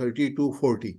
32, 40।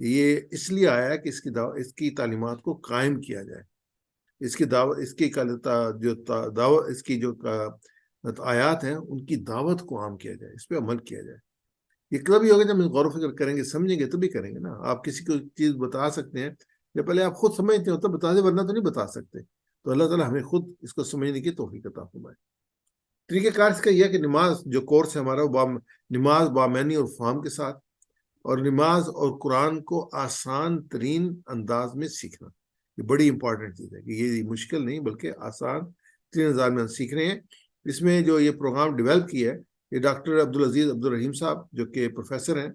یہ اس لیے آیا ہے کہ اس کی تعلیمات کو قائم کیا جائے، اس کی دعوت، اس کی جو دعوت، اس کی جو آیات ہیں ان کی دعوت کو عام کیا جائے، اس پہ عمل کیا جائے۔ یہ کبھی ہوگا جب ہم غور و فکر کریں گے، سمجھیں گے تبھی کریں گے نا۔ آپ کسی کو چیز بتا سکتے ہیں جب پہلے آپ خود سمجھتے ہو تب بتا دیں، ورنہ تو نہیں بتا سکتے۔ تو اللہ تعالیٰ ہمیں خود اس کو سمجھنے کی توفیق عطا فرمائے۔ طریقہ کار اس کا یہ ہے کہ نماز جو کورس ہے ہمارا، وہ نماز بامعنی اور فہم کے ساتھ، اور نماز اور قرآن کو آسان ترین انداز میں سیکھنا، یہ بڑی امپورٹنٹ چیز ہے کہ یہ مشکل نہیں بلکہ آسان ترین انداز میں سیکھ رہے ہیں۔ اس میں جو یہ پروگرام ڈیولپ کیا ہے یہ ڈاکٹر عبدالعزیز عبدالرحیم صاحب جو کہ پروفیسر ہیں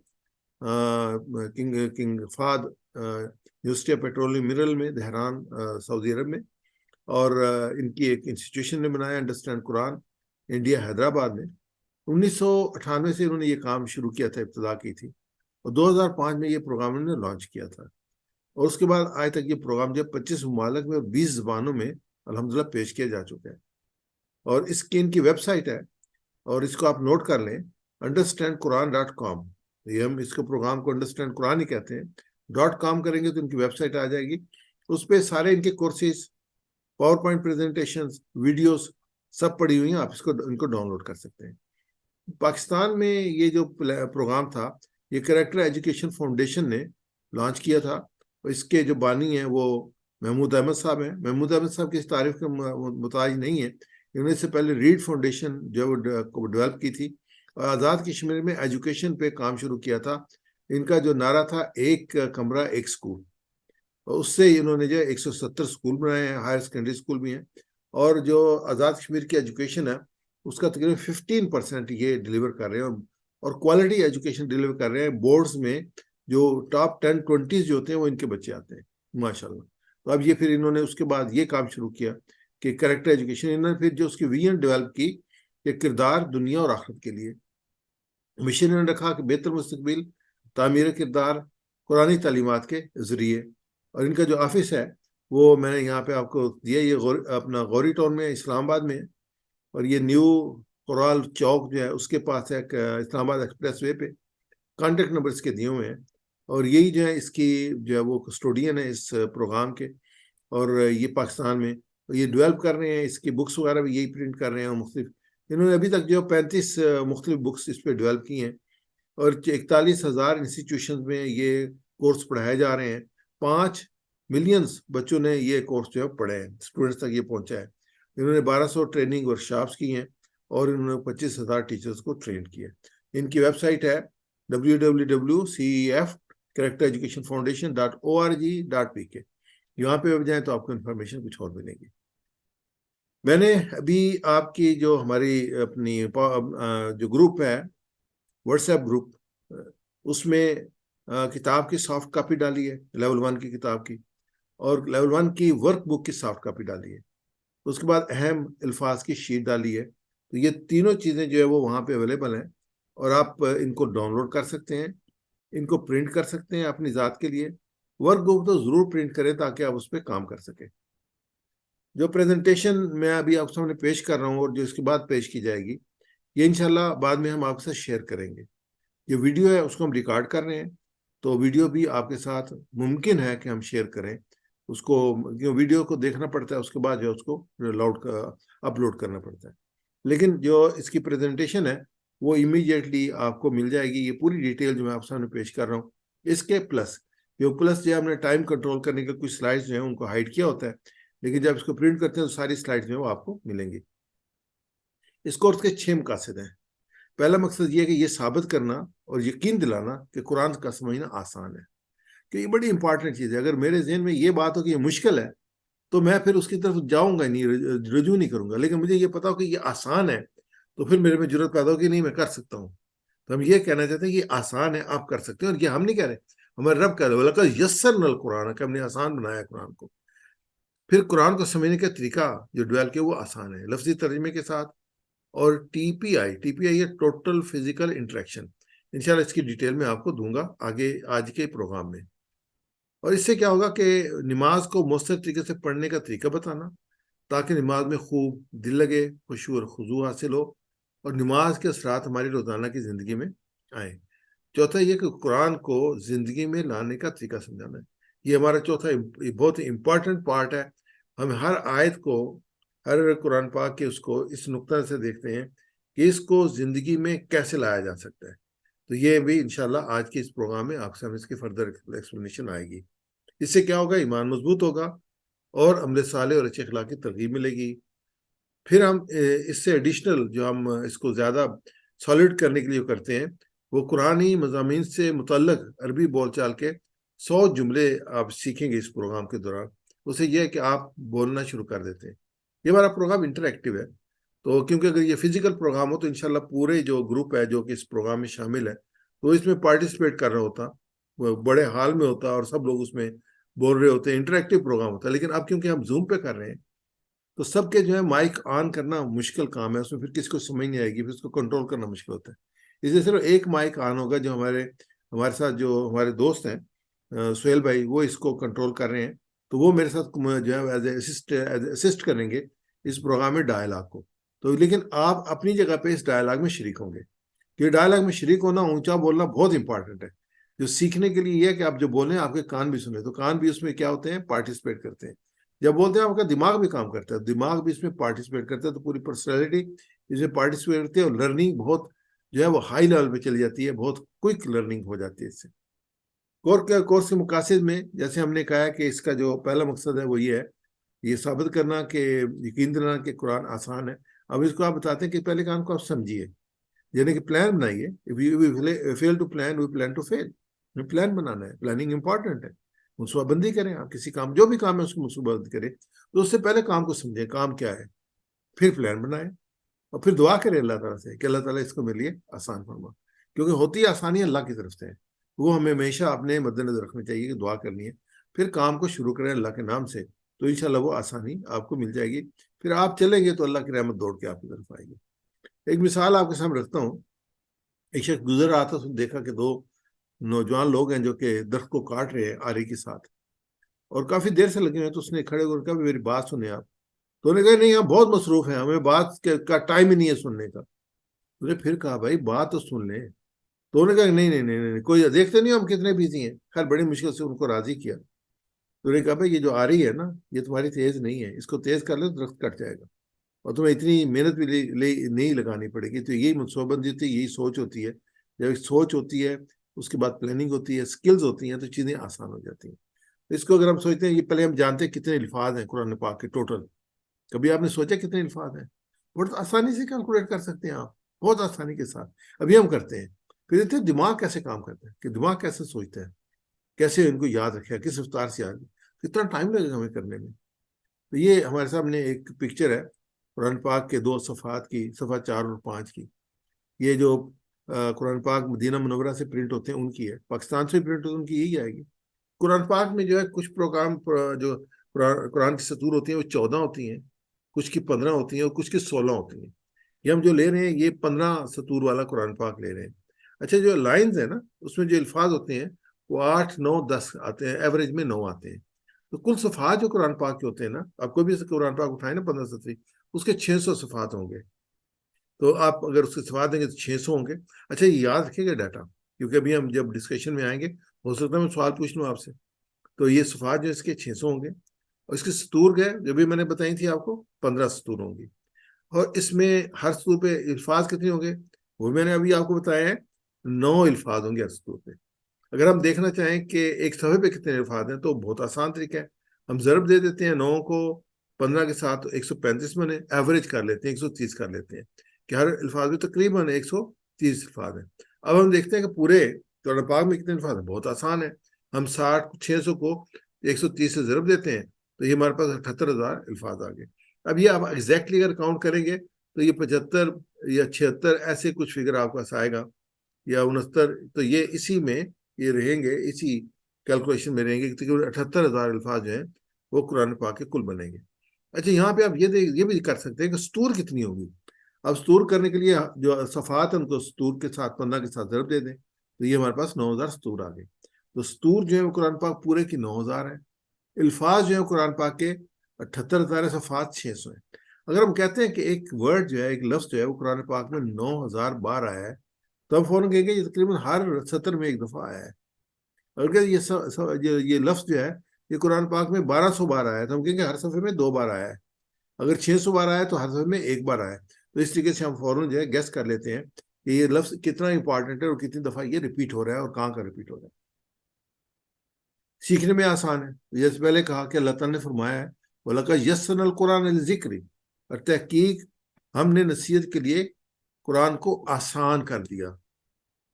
King Fahd University of Petroleum Mineral میں دہران سعودی عرب میں، اور ان کی ایک انسٹیٹیوشن نے بنایا انڈرسٹینڈ قرآن انڈیا حیدرآباد میں۔ 1998 سے انہوں نے یہ کام شروع کیا تھا، ابتدا کی تھی، اور 2005 میں یہ پروگرام انہوں نے لانچ کیا تھا، اور اس کے بعد آج تک یہ پروگرام جو 25 ممالک میں اور 20 زبانوں میں الحمدللہ پیش کیا جا چکا ہے۔ اور اس کی ان کی ویب سائٹ ہے، اور اس کو آپ نوٹ کر لیں، understandquran.com۔ یہ ہم اس کے پروگرام کو انڈرسٹینڈ قرآن ہی کہتے ہیں۔ .com کریں گے تو ان کی ویب سائٹ آ جائے گی، اس پہ سارے ان کے courses, PowerPoint presentations, videos سب پڑی ہوئی ہیں، آپ ان کو ڈاؤن لوڈ کر سکتے ہیں۔ پاکستان میں یہ جو پروگرام تھا یہ کریکٹر ایجوکیشن فاؤنڈیشن نے لانچ کیا تھا، اور اس کے جو بانی ہیں وہ محمود احمد صاحب ہیں۔ محمود احمد صاحب کی اس تعریف کا محتاج نہیں ہے، انہوں نے اس سے پہلے ریڈ فاؤنڈیشن جو ڈیولپ کی تھی، اور آزاد کشمیر میں ایجوکیشن پہ کام شروع کیا تھا۔ ان کا جو نعرہ تھا ایک کمرہ ایک سکول، اور اس سے انہوں نے جو 170 سکول بنائے ہیں، ہائر سیکنڈری سکول بھی ہیں، اور جو آزاد کشمیر کی ایجوکیشن ہے اس کا تقریباً 15% یہ ڈیلیور کر رہے ہیں، اور کوالٹی ایجوکیشن ڈیلیور کر رہے ہیں۔ بورڈز میں جو ٹاپ 10-20 جو ہوتے ہیں وہ ان کے بچے آتے ہیں ماشاءاللہ۔ تو اب یہ پھر انہوں نے اس کے بعد یہ کام شروع کیا کہ کریکٹر ایجوکیشن، انہوں نے پھر جو اس کی ویژن ڈیولپ کی کہ کردار دنیا اور آخرت کے لیے مشن انہوں نے رکھا کہ بہتر مستقبل تعمیر کردار قرآنی تعلیمات کے ذریعے۔ اور ان کا جو آفس ہے وہ میں نے یہاں پہ آپ کو دیا، یہ اپنا غوری ٹاؤن میں اسلام آباد میں ہے، اور یہ نیو قرال چوک جو ہے اس کے پاس ہے اسلام آباد ایکسپریس وے پہ۔ کانٹیکٹ نمبر اس کے دیے ہوئے ہیں، اور یہی جو ہے اس کی جو ہے وہ کسٹوڈین ہے اس پروگرام کے، اور یہ پاکستان میں یہ ڈیولپ کر رہے ہیں، اس کی بکس وغیرہ بھی یہی پرنٹ کر رہے ہیں مختلف۔ انہوں نے ابھی تک جو 35 مختلف بکس اس پہ ڈیولپ کی ہیں، اور 41,000 انسٹیٹیوشنز میں یہ کورس پڑھائے جا رہے ہیں۔ 5 ملینز بچوں نے یہ کورس جو ہے پڑھے ہیں، اسٹوڈنٹس تک یہ پہنچا ہے۔ انہوں نے 1200 ٹریننگ ورکشاپس کی ہیں، اور انہوں نے 25,000 ٹیچرز کو ٹرین کیا۔ ان کی ویب سائٹ ہے www.cef-educationfoundation.org.pk۔ یہاں پہ جائیں تو آپ کو انفارمیشن کچھ اور ملے گی۔ میں نے ابھی آپ کی جو ہماری اپنی جو گروپ ہے واٹس ایپ گروپ، اس میں کتاب کی سافٹ کاپی ڈالی ہے، لیول 1 کی کتاب کی، اور لیول 1 کی ورک بک کی سافٹ کاپی ڈالی ہے۔ اس کے بعد اہم الفاظ کی شیٹ ڈالی ہے۔ تو یہ تینوں چیزیں جو ہے وہ وہاں پہ اویلیبل ہیں، اور آپ ان کو ڈاؤن لوڈ کر سکتے ہیں، ان کو پرنٹ کر سکتے ہیں اپنی ذات کے لیے۔ ورک بک تو ضرور پرنٹ کریں تاکہ آپ اس پہ کام کر سکیں۔ جو پریزنٹیشن میں ابھی آپ سامنے پیش کر رہا ہوں، اور جو اس کے بعد پیش کی جائے گی، یہ انشاءاللہ بعد میں ہم آپ کے ساتھ شیئر کریں گے۔ یہ ویڈیو ہے اس کو ہم ریکارڈ کر رہے ہیں، تو ویڈیو بھی آپ کے ساتھ ممکن ہے کہ ہم شیئر کریں اس کو، ویڈیو کو دیکھنا پڑتا ہے، اس کے بعد جو اس کو اپلوڈ کرنا پڑتا ہے۔ لیکن جو اس کی پریزنٹیشن ہے وہ امیڈیٹلی آپ کو مل جائے گی، یہ پوری ڈیٹیل جو میں آپ سامنے پیش کر رہا ہوں۔ اس کے پلس جو ہم نے ٹائم کنٹرول کرنے کے کچھ سلائڈز جو ہیں ان کو ہائڈ کیا ہوتا ہے، لیکن جب اس کو پرنٹ کرتے ہیں تو ساری سلائڈز جو ہیں وہ آپ کو ملیں گی۔ اس کورس کے 6 مقاصد ہیں۔ پہلا مقصد یہ ہے کہ یہ ثابت کرنا اور یقین دلانا کہ قرآن کا سمجھنا آسان ہے، کہ یہ بڑی امپارٹنٹ چیز ہے۔ اگر میرے ذہن میں یہ بات ہو کہ یہ مشکل ہے تو میں پھر اس کی طرف جاؤں گا نہیں، رجوع نہیں کروں گا۔ لیکن مجھے یہ پتا ہو کہ یہ آسان ہے تو پھر میرے میں جرات پیدا ہو کہ نہیں، میں کر سکتا ہوں۔ تو ہم یہ کہنا چاہتے ہیں کہ یہ آسان ہے، آپ کر سکتے ہیں، اور یہ ہم نہیں کہہ رہے، ہمارے رب کہہ رہے وَلَقَدْ يَسَّرْنَا الْقُرْآنَ، کہ ہم نے آسان بنایا قرآن کو۔ پھر قرآن کو سمجھنے کا طریقہ جو ڈیولپ کیا وہ آسان ہے، لفظی ترجمے کے ساتھ، اور ٹی پی آئی ہے ٹوٹل فزیکل انٹریکشن۔ انشاءاللہ اس کی ڈیٹیل میں آپ کو دوں گا آگے آج کے پروگرام میں۔ اور اس سے کیا ہوگا کہ نماز کو مؤثر طریقے سے پڑھنے کا طریقہ بتانا، تاکہ نماز میں خوب دل لگے، خشوع اور خضوع حاصل ہو، اور نماز کے اثرات ہماری روزانہ کی زندگی میں آئیں۔ چوتھا یہ کہ قرآن کو زندگی میں لانے کا طریقہ سمجھانا ہے. یہ ہمارا چوتھا بہت ہی امپورٹنٹ پارٹ ہے. ہم ہر آیت کو، ہر قرآن پاک کے اس کو اس نقطہ سے دیکھتے ہیں کہ اس کو زندگی میں کیسے لایا جا سکتا ہے. تو یہ بھی انشاءاللہ آج کے اس پروگرام میں آپ سے ہم اس کی فردر ایکسپلینیشن آئے گی. اس سے کیا ہوگا؟ ایمان مضبوط ہوگا اور عمل صالح اور اچھے اخلاق کی ترغیب ملے گی. پھر ہم اس سے ایڈیشنل جو ہم اس کو زیادہ سالڈ کرنے کے لیے کرتے ہیں، وہ قرآنی مضامین سے متعلق عربی بول چال کے 100 جملے آپ سیکھیں گے اس پروگرام کے دوران. اسے یہ ہے کہ آپ بولنا شروع کر دیتے ہیں. یہ ہمارا پروگرام انٹریکٹیو ہے، تو کیونکہ اگر یہ فزیکل پروگرام ہو تو انشاءاللہ پورے جو گروپ ہے جو کہ اس پروگرام میں شامل ہے تو اس میں پارٹیسپیٹ کر رہا ہوتا، وہ بڑے حال میں ہوتا اور سب لوگ اس میں بول رہے ہوتے ہیں، انٹریکٹیو پروگرام ہوتا ہے. لیکن اب کیونکہ ہم زوم پہ کر رہے ہیں تو سب کے جو ہے مائک آن کرنا مشکل کام ہے. اس میں پھر کسی کو سمجھ نہیں آئے گی، پھر اس کو کنٹرول کرنا مشکل ہوتا ہے. اس لیے صرف ایک مائک آن ہوگا جو ہمارے ساتھ جو ہمارے دوست ہیں سہیل بھائی، وہ اس کو کنٹرول کر رہے ہیں. تو وہ میرے ساتھ جو ہے ایز اے اسسٹ کریں گے اس پروگرام میں ڈائلاگ کو. تو لیکن آپ اپنی جگہ پہ اس ڈائلاگ میں شریک ہوں گے. کہ ڈائلاگ میں شریک ہونا، اونچا بولنا بہت امپارٹنٹ ہے. جو سیکھنے کے لیے یہ ہے کہ آپ جو بولیں آپ کے کان بھی سنیں، تو کان بھی اس میں کیا ہوتے ہیں؟ پارٹیسپیٹ کرتے ہیں. جب بولتے ہیں آپ کا دماغ بھی کام کرتا ہے، دماغ بھی اس میں پارٹیسپیٹ کرتا ہے، تو پوری پرسنالٹی اس میں پارٹیسپیٹ کرتی ہے اور لرننگ بہت جو ہے وہ ہائی لیول پہ چلی جاتی ہے، بہت کوئک لرننگ ہو جاتی ہے اس سے. کورس کے مقاصد میں جیسے ہم نے کہا کہ اس کا جو پہلا مقصد ہے وہ یہ ہے، یہ ثابت کرنا کہ یقین دلانا کہ قرآن آسان ہے. اب اس کو آپ بتاتے ہیں کہ پہلے کام کو آپ سمجھیے، یعنی کہ پلان بنائیے. Fail to plan we plan to fail. Plan بنانا ہے، پلاننگ امپورٹنٹ ہے. منصوبہ بندی کریں، آپ کسی کام جو بھی کام ہے اس کو منصوبہ بندی کریں. تو اس سے پہلے کام کو سمجھیں کام کیا ہے، پھر پلان بنائیں اور پھر دعا کریں اللہ تعالیٰ سے کہ اللہ تعالیٰ اس کو میرے لیے آسان فرما. کیونکہ ہوتی آسانی اللہ کی طرف سے ہے، وہ ہمیں ہمیشہ اپنے مد نظر رکھنا چاہیے کہ دعا کرنی ہے. پھر کام کو شروع کریں اللہ کے نام سے، تو انشاءاللہ وہ آسانی آپ کو مل جائے گی. پھر آپ چلیں گے تو اللہ کی رحمت دوڑ کے آپ کی طرف آئے گی. ایک مثال آپ کے سامنے رکھتا ہوں. ایک شخص گزر رہا تھا، دیکھا کہ 2 نوجوان لوگ ہیں جو کہ درخت کو کاٹ رہے ہیں آری کے ساتھ، اور کافی دیر سے لگے ہوئے. تو اس نے کھڑے ہو کر کہا میری بات سنیں آپ. تو انہوں نے کہا نہیں، ہم بہت مصروف ہیں، ہمیں بات کا ٹائم ہی نہیں ہے سننے کا. تو نے پھر کہا بھائی بات تو سن لیں. تو انہوں نے کہا نہیں نہیں نہیں نہیں، کوئی دیکھتے نہیں ہم کتنے بزی ہیں. خیر بڑی مشکل سے ان کو راضی کیا. تو انہوں نے کہا بھائی یہ جو آ رہی ہے نا، یہ تمہاری تیز نہیں ہے، اس کو تیز کر لے تو درخت کٹ جائے گا اور تمہیں اتنی محنت بھی نہیں لگانی پڑے گی. تو یہی منصوبہ بندی ہوتی ہے، یہی سوچ ہوتی ہے. جب ایک سوچ ہوتی ہے اس کے بعد پلاننگ ہوتی ہے، سکلز ہوتی ہیں، تو چیزیں آسان ہو جاتی ہیں. اس کو اگر ہم سوچتے ہیں، یہ پہلے ہم جانتے ہیں کتنے الفاظ ہیں قرآن پاک کے ٹوٹل. کبھی آپ نے سوچا کتنے الفاظ ہیں؟ بہت آسانی سے کیلکولیٹ کر سکتے ہیں آپ، بہت آسانی کے ساتھ. ابھی ہم کرتے ہیں. پھر دیکھتے ہیں دماغ کیسے کام کرتا ہے، کہ دماغ کیسے سوچتا ہے، کیسے ان کو یاد رکھے، کس رفتار سے یاد، کتنا ٹائم لگے گا ہمیں کرنے میں. تو یہ ہمارے سامنے ایک پکچر ہے قرآن پاک کے 2 صفحات کی، صفحہ 4 اور 5 کی. یہ جو قرآن پاک مدینہ منورہ سے پرنٹ ہوتے ہیں ان کی ہے، پاکستان سے پرنٹ ہوتے ہیں ان کی یہی آئے گی. قرآن پاک میں جو ہے کچھ پروگرام جو قرآن کی سطور ہوتی ہیں وہ 14 ہوتی ہیں، کچھ کی 15 ہوتی ہیں اور کچھ کی 16 ہوتی ہیں. یہ ہم جو لے رہے ہیں یہ 15 سطور والا قرآن پاک لے رہے ہیں. اچھا جو لائنز ہیں نا اس میں جو الفاظ ہوتے ہیں وہ 8 9 10 آتے ہیں، ایوریج میں 9 آتے ہیں. تو کل صفحات جو قرآن پاک کے ہوتے ہیں نا، آپ کوئی بھی قرآن پاک اٹھائیں نا 15 صفحے، اس کے 600 صفحات ہوں گے. تو آپ اگر اس کے صفحات دیں گے تو 600 ہوں گے. اچھا یہ یاد رکھیے گا ڈیٹا، کیونکہ ابھی ہم جب ڈسکشن میں آئیں گے ہو سکتا ہے میں سوال پوچھ لوں آپ سے. تو یہ صفحات جو اس کے 600 ہوں گے، اور اس کے سطور گئے جو بھی میں نے بتائی تھی آپ کو 15 سطور ہوں گی. اور اس میں ہر سطور پہ الفاظ کتنے ہوں گے وہ میں نے ابھی آپ کو بتایا ہے، 9 الفاظ ہوں گے ہر سطور پہ. اگر ہم دیکھنا چاہیں کہ ایک صفحے پہ کتنے الفاظ ہیں تو بہت آسان طریقہ ہے، ہم ضرب دے دیتے ہیں 9 کو 15 کے ساتھ، 135 میں ایوریج کر لیتے ہیں، 130 کر لیتے ہیں کہ ہر الفاظ میں تقریباً 130 الفاض ہیں. اب ہم دیکھتے ہیں کہ پورے قرآن پاک میں کتنے الفاظ ہیں. بہت آسان ہے، ہم 600 کو 130 سے ضرب دیتے ہیں تو یہ ہمارے پاس 78,000 الفاظ آ گئے. اب یہ آپ ایگزیکٹلی اگر کاؤنٹ کریں گے تو یہ 75 یا 76 ایسے کچھ فگر آپ کے پاس آئے گا، یا 69. تو یہ اسی میں یہ رہیں گے، اسی کیلکولیشن میں رہیں گے کہ 78,000 الفاظ جو ہیں وہ قرآن پاک کے کل بنیں گے. اچھا یہاں پہ آپ یہ بھی کر سکتے ہیں کہ سطور کتنی ہوگی. اب سطور کرنے کے لیے جو صفحات ہیں ان کو سطور کے ساتھ 15 کے ساتھ ضرب دے دیں تو یہ ہمارے پاس 9,000 سطور آ گئے. تو سطور جو ہے وہ قرآن پاک پورے کی 9,000 ہے. الفاظ جو ہیں قرآن پاک کے 78,000 صفحات 600 ہیں. اگر ہم کہتے ہیں کہ ایک ورڈ جو ہے، ایک لفظ جو ہے وہ قرآن پاک میں 9,000 بار آیا ہے تب فوراً کہیں گے یہ تقریباً ہر سطر میں ایک دفعہ آیا ہے. اگر کہ یہ لفظ جو ہے یہ قرآن پاک میں 1200 بار آیا ہے تو ہم کہیں گے ہر صفحے میں 2 بار آیا ہے. اگر 600 بار آیا تو ہر صفحے میں 1 بار آیا ہے. تو اس طریقے سے ہم فوراً جو ہے گیس کر لیتے ہیں کہ یہ لفظ کتنا امپورٹنٹ ہے اور کتنی دفعہ یہ ریپیٹ ہو رہا ہے اور کہاں کا ریپیٹ ہو رہا ہے. سیکھنے میں آسان ہے. جیسے پہلے کہا کہ اللہ تعالیٰ نے فرمایا ہے وَلَقَدْ يَسَّرْنَا الْقُرْآنَ لِلذِّكْرِ، اور تحقیق ہم نے نصیحت کے لیے قرآن کو آسان کر دیا.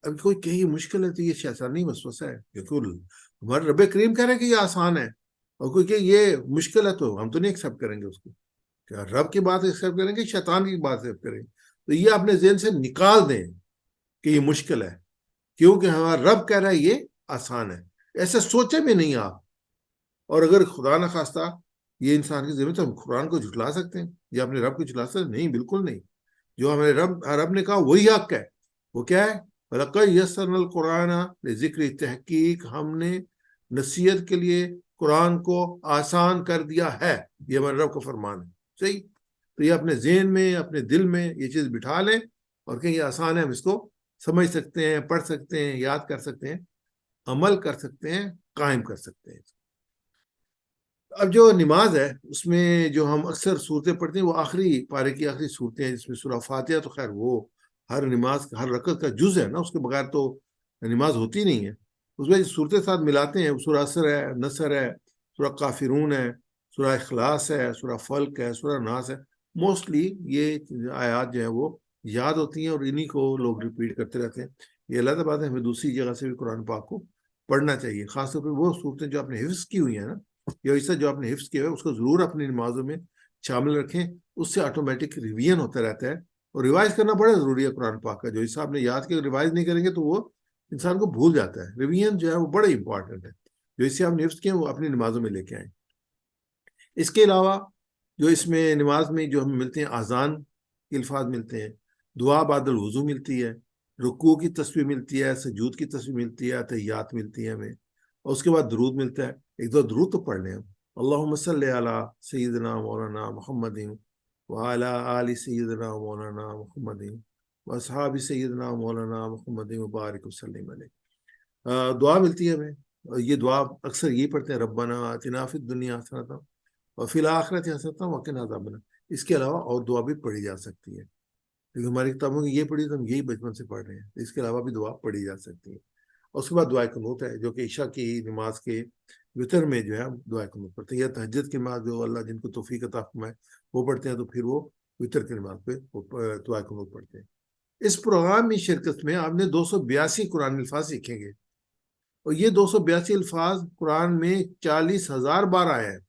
اب کوئی کہیں مشکل ہے تو یہ شیطانی وسوسہ ہے، کیونکہ ہمارے رب کریم کہہ رہے ہیں کہ یہ آسان ہے، اور کوئی کہ یہ مشکل ہے تو ہم تو نہیں ایکسیپٹ کریں گے اس کو. کیا رب کی بات ایکسیپٹ کریں گے شیطان کی بات ایکسیپٹ کریں گے؟ تو یہ اپنے ذہن سے نکال دیں کہ یہ مشکل ہے، کیونکہ ہمارا رب کہہ رہا ہے یہ آسان ہے. ایسے سوچے بھی نہیں آپ. اور اگر خدا نخواستہ یہ انسان کی ذمہ تو ہم قرآن کو جھٹلا سکتے ہیں یا اپنے رب کو جھٹلا سکتے ہیں؟ نہیں، بالکل نہیں. جو ہمارے رب نے کہا وہی حق ہے. وہ کیا ہے؟ وَلَقَدْ يَسَّرْنَا الْقُرْآنَ لِلذِّكْرِ، تحقیق ہم نے نصیحت کے لیے قرآن کو آسان کر دیا ہے. یہ ہمارے رب کا فرمان ہے. صحیح. تو یہ اپنے ذہن میں اپنے دل میں یہ چیز بٹھا لیں اور کہ یہ آسان ہے، ہم اس کو سمجھ سکتے ہیں، پڑھ سکتے ہیں، یاد کر سکتے ہیں، عمل کر سکتے ہیں، قائم کر سکتے ہیں. اب جو نماز ہے اس میں جو ہم اکثر صورتیں پڑھتے ہیں وہ آخری پارے کی آخری صورتیں ہیں، جس میں سورہ فاتحہ تو خیر وہ ہر نماز ہر رکعت کا جز ہے نا، اس کے بغیر تو نماز ہوتی نہیں ہے. اس میں صورتیں ساتھ ملاتے ہیں. سورہ عصر ہے، نصر ہے، سورہ کافرون ہے، سورہ اخلاص ہے، سورہ فلق ہے، سورہ ناس ہے. موسٹلی یہ آیات جو ہیں وہ یاد ہوتی ہیں اور انہی کو لوگ ریپیٹ کرتے رہتے ہیں. یہ علیحدہ بات ہے، ہمیں دوسری جگہ سے بھی قرآن پاک کو پڑھنا چاہیے. خاص طور پہ وہ صورتیں جو آپ نے حفظ کی ہوئی ہیں نا، یا حصہ جو آپ نے حفظ کیا ہے اس کو ضرور اپنی نمازوں میں شامل رکھیں. اس سے آٹومیٹک ریویژن ہوتا رہتا ہے، اور ریوائز کرنا بڑا ضروری ہے قرآن پاک کا. جو حصہ آپ نے یاد کیا ریوائز نہیں کریں گے تو وہ انسان کو بھول جاتا ہے. ریویژن جو ہے وہ بڑا امپورٹنٹ ہے. جو حصے آپ نے حفظ کیے وہ اپنی نمازوں میں لے کے آئیں. اس کے علاوہ جو اس میں نماز میں جو ہمیں ملتے ہیں اذان کے الفاظ ملتے ہیں، دعا بعد الوضو ملتی ہے، رکوع کی تسبیح ملتی ہے، سجود کی تسبیح ملتی ہے، تحیات ملتی ہیں ہمیں، اور اس کے بعد درود ملتا ہے. ایک دو درود تو پڑھ لیں ہم. اللہم صلی علی سیدنا مولانا محمد وعلی آل سیدنا مولانا محمد واصحاب سیدنا مولانا محمد وبارک وسلم علیہ. دعا ملتی ہے ہمیں. یہ دعا اکثر یہ پڑھتے ہیں ربنا آتنا فی الدنیا حسنۃ وفی الآخرۃ حسنۃ وقنا عذاب النار. اس کے علاوہ اور دعا بھی پڑھی جا سکتی ہے، کیونکہ ہماری کتابوں میں یہ پڑھی تو ہم یہی بچپن سے پڑھ رہے ہیں. اس کے علاوہ بھی دعا پڑھی جا سکتی ہے. اور اس کے بعد دعائے قنوت ہے، جو کہ عشاء کی نماز کے وطر میں جو ہے ہم دعائے قنوت پڑھتے ہیں، یا تہجد کی نماز جو اللہ جن کو توفیق عطا فرمائے وہ پڑھتے ہیں، تو پھر وہ وطر کی نماز پہ دعائے قنوت پڑھتے ہیں. اس پروگرام میں شرکت میں آپ نے 282 قرآن الفاظ سیکھیں گے، اور یہ 282 الفاظ قرآن میں 40,000 بار آئے ہیں،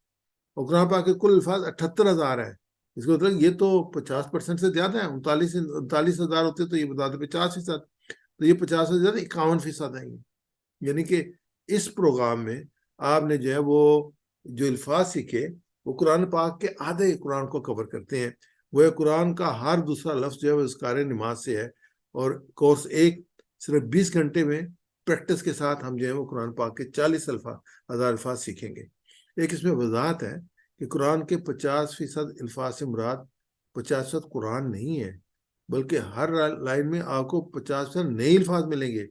اور قرآن پاک کے کل الفاظ 78,000 ہیں. اس کا مطلب یہ تو 50% سے زیادہ ہیں. 39,000 ہوتے تو یہ بتاتے 50%، تو یہ 50 سے زیادہ 51% آئیں گے. یعنی کہ اس پروگرام میں آپ نے جو ہے وہ جو الفاظ سیکھے وہ قرآن پاک کے آدھے قرآن کو کور کرتے ہیں. وہ قرآن کا ہر دوسرا لفظ جو ہے وہ اذکار نماز سے ہے. اور کورس ایک صرف 20 گھنٹے میں پریکٹس کے ساتھ ہم جو ہے وہ قرآن پاک کے 40,000 الفاظ سیکھیں گے. ایک اس میں وضاحت ہے کہ قرآن کے 50% الفاظ سے مراد 50% قرآن نہیں ہے، بلکہ ہر لائن میں آپ کو 50% نئے الفاظ ملیں گے.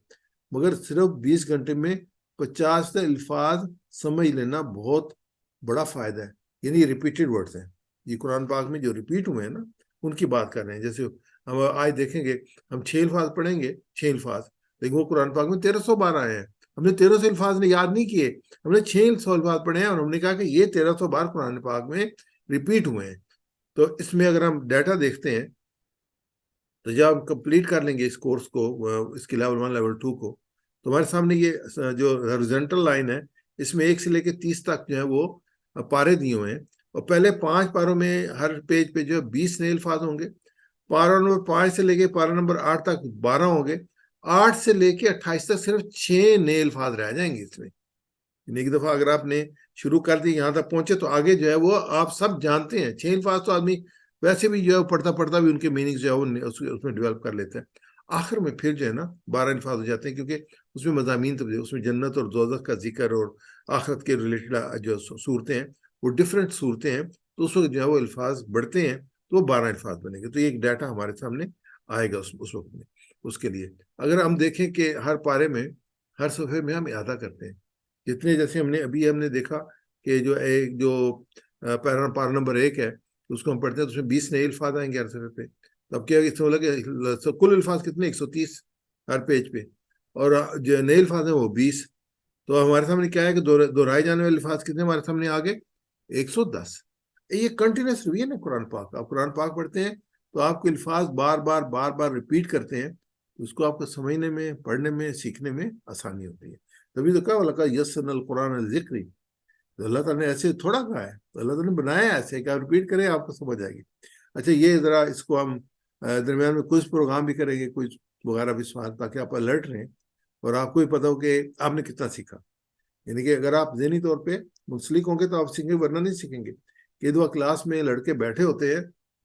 مگر صرف 20 گھنٹے میں 50 الفاظ سمجھ لینا بہت بڑا فائدہ ہے. یعنی یہ ریپیٹڈ ورڈز ہیں، یہ قرآن پاک میں جو ریپیٹ ہوئے ہیں نا ان کی بات کر رہے ہیں. جیسے ہم آج دیکھیں گے ہم 6 الفاظ پڑھیں گے، 6 الفاظ، لیکن وہ قرآن پاک میں 1300 بار آئے ہیں. ہم نے 1300 الفاظ نے یاد نہیں کیے، ہم نے 600 الفاظ پڑھے ہیں اور ہم نے کہا کہ یہ 1300 بار قرآن پاک میں ریپیٹ ہوئے ہیں. تو اس میں اگر ہم ڈیٹا دیکھتے ہیں تو جب ہم کمپلیٹ کر لیں گے اس کورس کو، اس کی لیول 1 لیول 2 کو، تو ہمارے سامنے یہ جو ہارزونٹل لائن ہے اس میں 1 سے لے کے 30 تک جو ہے وہ پارے دیے ہوئے ہیں. اور پہلے 5 پاروں میں ہر پیج پہ جو ہے 20 نئے الفاظ ہوں گے. پارا نمبر 5 سے لے کے پارا نمبر 8 تک 12 ہوں گے. 8 سے لے کے 28 تک صرف 6 نئے الفاظ رہ جائیں گے اس میں. ایک دفعہ اگر آپ نے شروع کر دی یہاں تک پہنچے تو آگے جو ہے وہ آپ سب جانتے ہیں. 6 الفاظ تو آدمی ویسے بھی جو ہے پڑھتا پڑھتا بھی ان کے میننگ جو ہے وہ اس میں ڈیولپ کر لیتا ہے. آخر میں پھر جو ہے نا 12 الفاظ ہو جاتے ہیں، کیونکہ اس میں مضامین اس میں جنت اور دوزخ کا ذکر اور آخرت کے ریلیٹڈ جو صورتیں ہیں وہ ڈفرینٹ صورتیں ہیں. تو اس وقت جو ہے وہ الفاظ بڑھتے ہیں تو وہ 12 الفاظ بنے گے. تو یہ ایک ڈیٹا ہمارے سامنے آئے گا اس وقت میں. اس کے لیے اگر ہم دیکھیں کہ ہر پارے میں ہر صفحے میں ہم اعادہ کرتے ہیں جتنے، جیسے ہم نے دیکھا کہ جو پارا نمبر 1 ہے اس کو ہم پڑھتے ہیں تو اس میں 20 نئے الفاظ آئیں گے ہر صفحے پہ. تو اب کیا اس میں بولا کہ کل الفاظ کتنے 130 ہر پیج پہ، اور جو نئے الفاظ ہیں وہ 20. تو ہمارے سامنے کیا ہے کہ دہرائے جانے والے الفاظ کتنے ہمارے سامنے آگے 110. یہ کنٹینیوس روی ہے نا قرآن پاک. آپ قرآن پاک پڑھتے ہیں تو آپ کے الفاظ بار بار ریپیٹ کرتے ہیں، اس کو آپ کو سمجھنے میں، پڑھنے میں، سیکھنے میں آسانی ہوتی ہے. تبھی تو کہا لکا یسرنا القرآن ذکری. تو اللہ تعالیٰ نے ایسے تھوڑا کہا ہے، تو اللہ تعالیٰ نے بنایا ایسے کہ آپ ریپیٹ کریں آپ کو سمجھ آئے گی. اچھا یہ ذرا اس کو ہم درمیان میں کوئی پروگرام بھی کریں گے، کوئی وغیرہ بھی سوال، تاکہ آپ الرٹ رہیں اور آپ کو بھی پتا ہو کہ آپ نے کتنا سیکھا. یعنی کہ اگر آپ ذہنی طور پہ منسلک ہوں گے تو آپ سیکھیں گے، ورنہ نہیں سیکھیں گے. کہ دو کلاس میں لڑکے بیٹھے ہوتے ہیں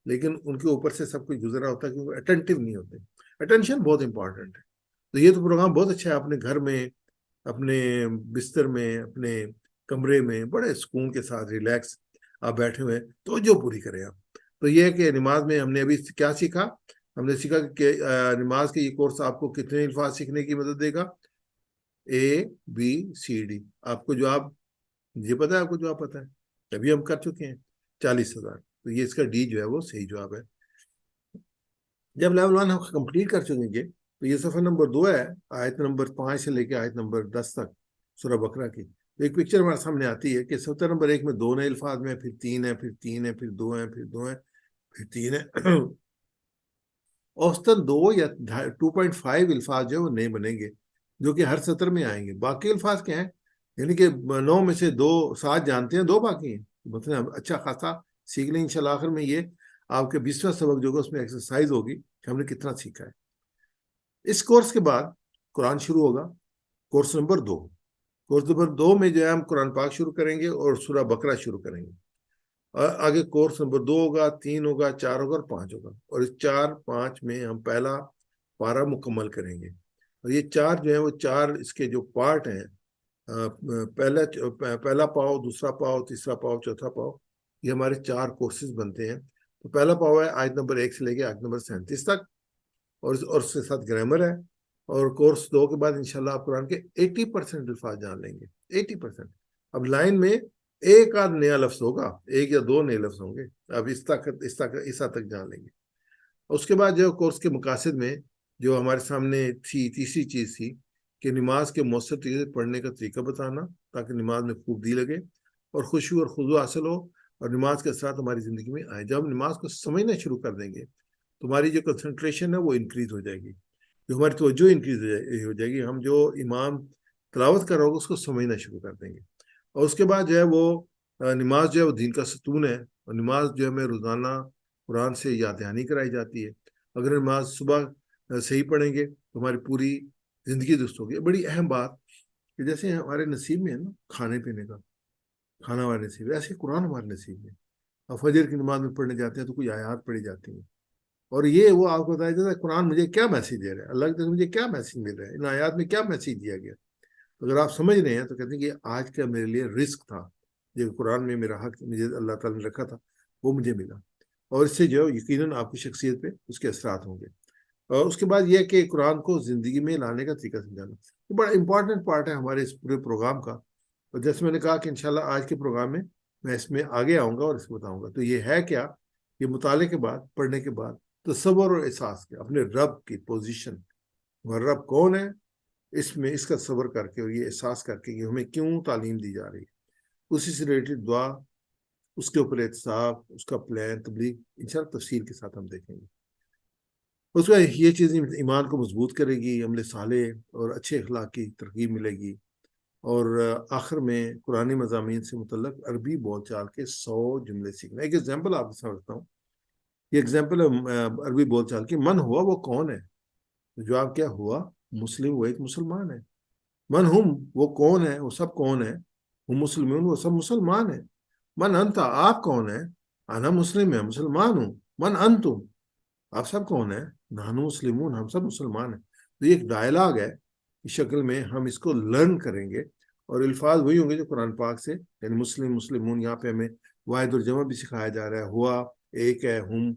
لیکن ان کے اوپر سے سب کچھ گزرا ہوتا ہے کیونکہ اٹینٹیو نہیں ہوتے. اٹینشن بہت امپورٹنٹ ہے. تو یہ تو پروگرام بہت اچھا ہے. اپنے گھر میں، اپنے بستر میں، اپنے کمرے میں بڑے سکون کے ساتھ ریلیکس آپ بیٹھے ہوئے توجہ پوری کریں آپ. تو یہ ہے کہ نماز میں ہم نے ابھی کیا سیکھا؟ ہم نے سیکھا کہ نماز کے یہ کورس آپ کو کتنے الفاظ سیکھنے کی مدد دے گا؟ ABCD. آپ کو جواب یہ پتا ہے، آپ کو جواب پتا ہے، ابھی ہم کر چکے ہیں 40,000. تو یہ اس کا ڈی جو ہے وہ صحیح جواب ہے. جب لیول 1 ہم کمپلیٹ کر چکیں گے تو یہ صفحہ نمبر 2 ہے، آیت نمبر 5 سے لے کے آیت نمبر 10 تک سورہ بقرہ کی. ایک پکچر ہمارے سامنے آتی ہے کہ سطر نمبر 1 میں 2 نئے الفاظ میں، پھر 3 ہے، پھر 3 ہے، پھر 2 ہیں، پھر 2 ہیں، پھر 3 ہے. اوسطاً 2 یا 2.5 الفاظ جو وہ نئے بنیں گے جو کہ ہر سطر میں آئیں گے. باقی الفاظ کیا ہیں؟ یعنی کہ 9 میں سے 7 جانتے ہیں، 2 باقی ہیں. مطلب اچھا خاصا سیکھ لیں انشاءاللہ. آخر میں یہ آپ کے 20واں سبق جو ہوگا اس میں ایکسرسائز ہوگی کہ ہم نے کتنا سیکھا ہے. اس کورس کے بعد قرآن شروع ہوگا، کورس نمبر 2. کورس نمبر 2 میں جو ہے ہم قرآن پاک شروع کریں گے اور سورہ بقرہ شروع کریں گے. اور آگے کورس نمبر 2 ہوگا، 3 ہوگا، 4 ہوگا اور 5 ہوگا. اور اس 4-5 میں ہم پہلا پارہ مکمل کریں گے. اور یہ 4 جو ہیں وہ 4 اس کے جو پارٹ ہیں، پہلا پاؤ، دوسرا پاؤ، تیسرا پاؤ، چوتھا پاؤ، یہ ہمارے 4 کورسز بنتے ہیں. تو پہلا پاؤ ہے آیت نمبر 1 سے لے کے آیت نمبر 37 تک، اور اس کے ساتھ گرامر ہے. اور کورس 2 کے بعد انشاءاللہ آپ قرآن کے 80% الفاظ جان لیں گے. 80%. اب لائن میں ایک آدھ نیا لفظ ہوگا، 1 یا 2 نئے لفظ ہوں گے. اب اس حد تک جان لیں گے. اس کے بعد جو کورس کے مقاصد میں جو ہمارے سامنے تھی، تیسری چیز تھی کہ نماز کے مؤثر طریقے سے پڑھنے کا طریقہ بتانا تاکہ نماز میں خوب دی لگے اور خشوع اور خضوع حاصل ہو اور نماز کے اثرات ہماری زندگی میں آئے. جب ہم نماز کو سمجھنا شروع کر دیں گے تمہاری جو کنسنٹریشن ہے وہ انکریز ہو جائے گی، جو ہماری توجہ انکریز ہو جائے گی. ہم جو امام تلاوت کر رہا ہوگا اس کو سمجھنا شروع کر دیں گے. اور اس کے بعد جو ہے وہ نماز جو ہے وہ دین کا ستون ہے. اور نماز جو ہے ہمیں روزانہ قرآن سے یاد دہانی کرائی جاتی ہے. اگر نماز صبح صحیح پڑھیں گے تو ہماری پوری زندگی درست ہوگی. بڑی اہم بات کہ جیسے ہمارے نصیب میں ہے نا کھانے پینے کا، کھانا ہمارے نصیب ہے، ایسے قرآن ہمارے نصیب میں. اور فجر کی نماز میں پڑھنے جاتے ہیں تو کوئی آیات پڑھی جاتی ہیں اور یہ وہ آپ کو بتایا جاتا ہے قرآن مجھے کیا میسیج دے رہا ہے، اللہ کی طرف مجھے کیا میسیج مل رہا ہے، ان آیات میں کیا میسیج دیا گیا. اگر آپ سمجھ رہے ہیں تو کہتے ہیں کہ آج کا میرے لیے رزق تھا، جو قرآن میں میرا حق مجھے اللہ تعالیٰ نے رکھا تھا وہ مجھے ملا. اور اس سے جو یقیناً آپ کی شخصیت پہ اس کے اثرات ہوں گے. اور اس کے بعد یہ کہ قرآن کو زندگی میں لانے کا طریقہ سمجھانا یہ بڑا امپورٹنٹ پارٹ ہے ہمارے اس پورے پروگرام کا. اور جیسے میں نے کہا کہ انشاءاللہ آج کے پروگرام میں اس میں آگے آؤں گا اور اس کو بتاؤں گا. تو یہ ہے کیا؟ یہ مطالعے کے بعد، پڑھنے کے بعد تصور اور احساس کے اپنے رب کی پوزیشن، ہمارا رب کون ہے، اس کا تصور کر کے اور یہ احساس کر کے کہ ہمیں کیوں تعلیم دی جا رہی ہے، اسی سے ریلیٹڈ دعا، اس کے اوپر احتساب، اس کا پلان، تبلیغ انشاءاللہ تفصیل کے ساتھ ہم دیکھیں گے. اس کا یہ چیز ایمان کو مضبوط کرے گی، عمل صالح اور اچھے اخلاق کی ترغیب ملے گی. اور آخر میں قرآنی مضامین سے متعلق عربی بول چال کے 100 جملے سیکھنا. ایک ایگزامپل آپ کو سمجھتا ہوں. یہ ایگزامپل ہے عربی بول چال کی. من ہوا وہ کون ہے؟ جواب کیا ہوا؟ مسلم، وہ ایک مسلمان ہے. من ہم وہ کون ہے، وہ سب کون ہے؟ ہم مسلمون، وہ سب مسلمان ہیں. من انتا آپ کون ہے؟ انا مسلم ہے، مسلمان ہوں. من انتم آپ سب کون ہیں؟ نحنو مسلمون، ہم سب مسلمان ہیں. تو یہ ایک ڈائلاگ ہے، اس شکل میں ہم اس کو لرن کریں گے اور الفاظ وہی ہوں گے جو قرآن پاک سے، یعنی مسلم، مسلمون. یہاں پہ ہمیں واحد اور جمع بھی سکھایا جا رہا ہے. ہوا ایک ہے، ہم